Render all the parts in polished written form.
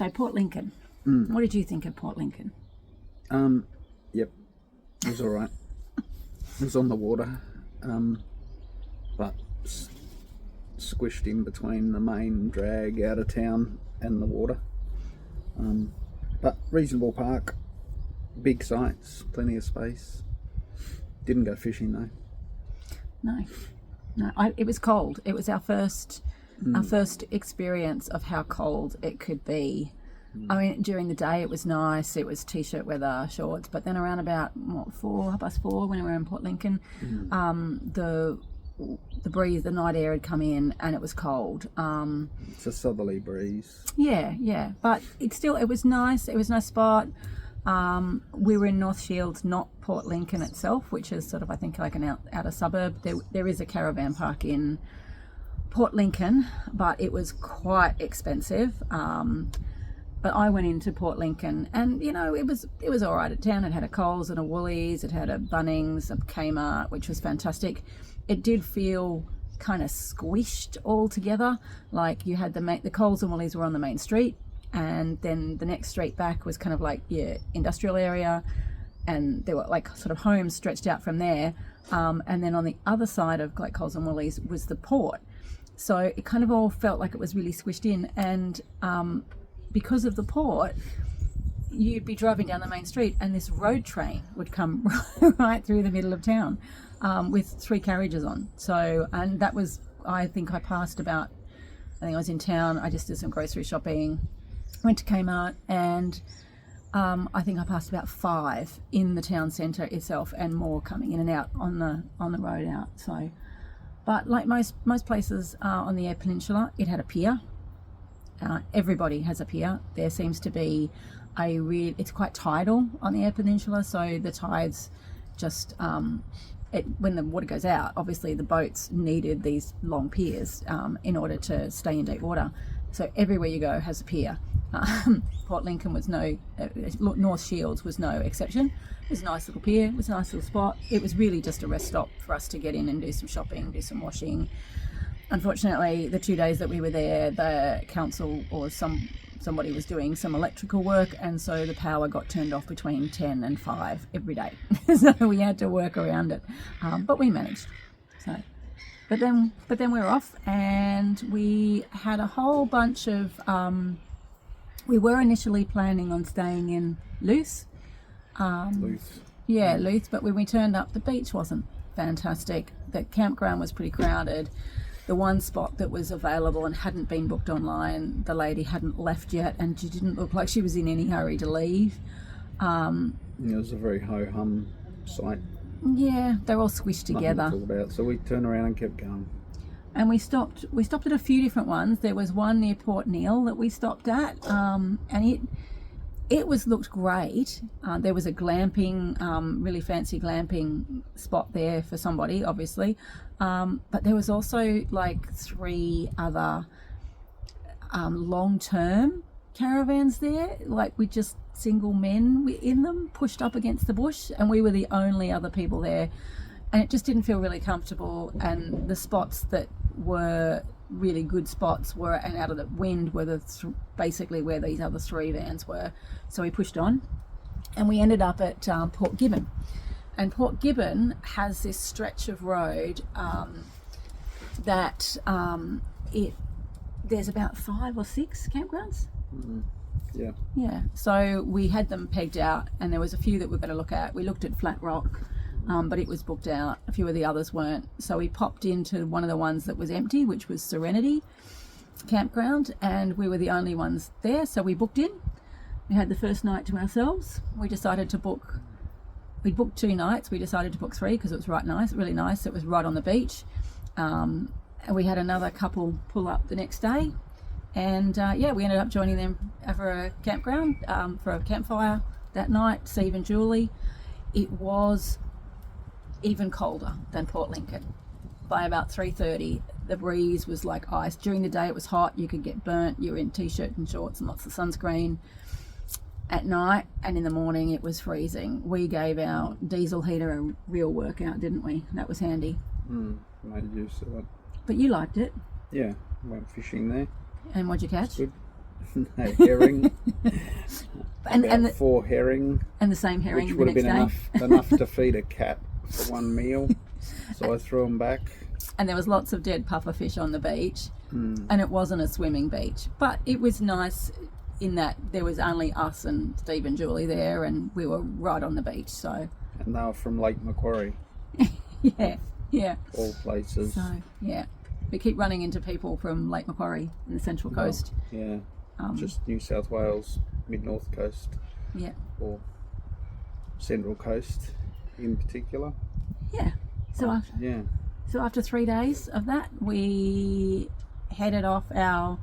So Port Lincoln. What did you think of Port Lincoln? Yep, it was all right. It was on the water, but squished in between the main drag out of town and the water. But reasonable park, big sites, plenty of space. Didn't go fishing though. No, it was cold. It was our first experience of how cold it could be. I mean, during the day it was nice. It was t-shirt weather, shorts. But then around about 4:30 when we were in Port Lincoln, the breeze, the night air had come in and it was cold. It's a southerly breeze. Yeah. But it was nice. It was a nice spot. We were in North Shields, not Port Lincoln itself, which is sort of, I think, like an outer suburb. There is a caravan park in Port Lincoln, but it was quite expensive. But I went into Port Lincoln, and it was all right at town. It had a Coles and a Woolies, it had a Bunnings, a Kmart, which was fantastic. It did feel kind of squished all together. Like you had the Coles and Woolies were on the main street, and then the next street back was kind of like your industrial area, and there were like sort of homes stretched out from there. And then on the other side of like Coles and Woolies was the port. So it kind of all felt like it was really squished in, and because of the port, you'd be driving down the main street and this road train would come right through the middle of town with 3 carriages on. So, and that was, I think I passed about, I think I was in town, I just did some grocery shopping, went to Kmart, and I think I passed about 5 in the town centre itself, and more coming in and out on the road out. So, but like most places on the Eyre Peninsula, it had a pier. Everybody has a pier. There seems to be it's quite tidal on the Eyre Peninsula, so the tides just when the water goes out, obviously the boats needed these long piers in order to stay in deep water. So everywhere you go has a pier. Port Lincoln was North Shields was no exception. It was a nice little pier, it was a nice little spot. It was really just a rest stop for us to get in and do some shopping, do some washing. Unfortunately, the 2 days that we were there, the council or somebody was doing some electrical work, and so the power got turned off between 10 and 5 every day. So we had to work around it, but we managed. So, but then we were off, and we had a whole bunch of. We were initially planning on staying in Luce. Luce. Yeah, Luce. But when we turned up, the beach wasn't fantastic. The campground was pretty crowded. The one spot that was available and hadn't been booked online, the lady hadn't left yet, and she didn't look like she was in any hurry to leave. It was a very ho-hum site. Yeah, they're all squished together. Nothing to talk about. So we turned around and kept going. And we stopped at a few different ones. There was one near Port Neal that we stopped at, and it looked great. There was a glamping, really fancy glamping spot there for somebody, obviously. But there was also like 3 other long-term caravans there, like with just single men in them, pushed up against the bush, and we were the only other people there. And it just didn't feel really comfortable, and the spots that were really good spots were, and out of the wind, were basically where these other 3 vans were. So we pushed on, and we ended up at Port Gibbon. And Port Gibbon has this stretch of road that there's about 5 or 6 campgrounds. Mm-hmm. Yeah. Yeah. So we had them pegged out, and there was a few that we were going to look at. We looked at Flat Rock. But it was booked out. A few of the others weren't. So we popped into one of the ones that was empty, which was Serenity Campground, and we were the only ones there. So we booked in. We had the first night to ourselves. We decided to book. We booked 2 nights. We decided to book 3 because it was really nice. It was right on the beach. And we had another couple pull up the next day, and we ended up joining them for a campground for a campfire that night. Steve and Julie. It was even colder than Port Lincoln. By about 3:30, the breeze was like ice. During the day it was hot, you could get burnt, you were in t-shirt and shorts and lots of sunscreen. At night and in the morning it was freezing. We gave our diesel heater a real workout, didn't we? That was handy. Made use of it. But you liked it. Yeah, went fishing there. And what'd you catch? Good. Herring. and 4 herring. And the same herring which the would have next been day. enough to feed a cat for 1 meal. So I threw them back. And there was lots of dead puffer fish on the beach, and it wasn't a swimming beach, but it was nice in that there was only us and Steve and Julie there, and we were right on the beach. So. And they were from Lake Macquarie. Yeah. All places. So yeah, we keep running into people from Lake Macquarie in the Central Coast. Yeah. Just New South Wales, mid-north coast. Yeah. Or Central Coast in particular. Yeah. So after 3 days of that, we headed off. Our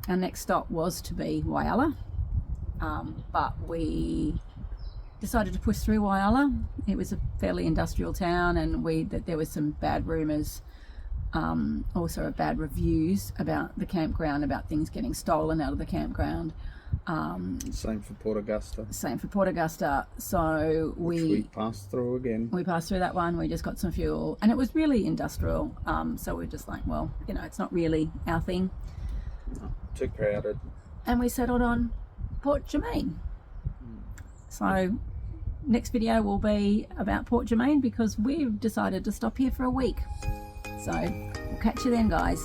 next stop was to be Whyalla, but we decided to push through Whyalla. It was a fairly industrial town, and there was some bad rumours, also bad reviews about the campground, about things getting stolen out of the campground. Same for Port Augusta. So which we passed through again. We passed through that one. We just got some fuel, and it was really industrial. So we're just like, well, it's not really our thing. No, too crowded. And we settled on Port Germain. So next video will be about Port Germain because we've decided to stop here for a week. So we'll catch you then, guys.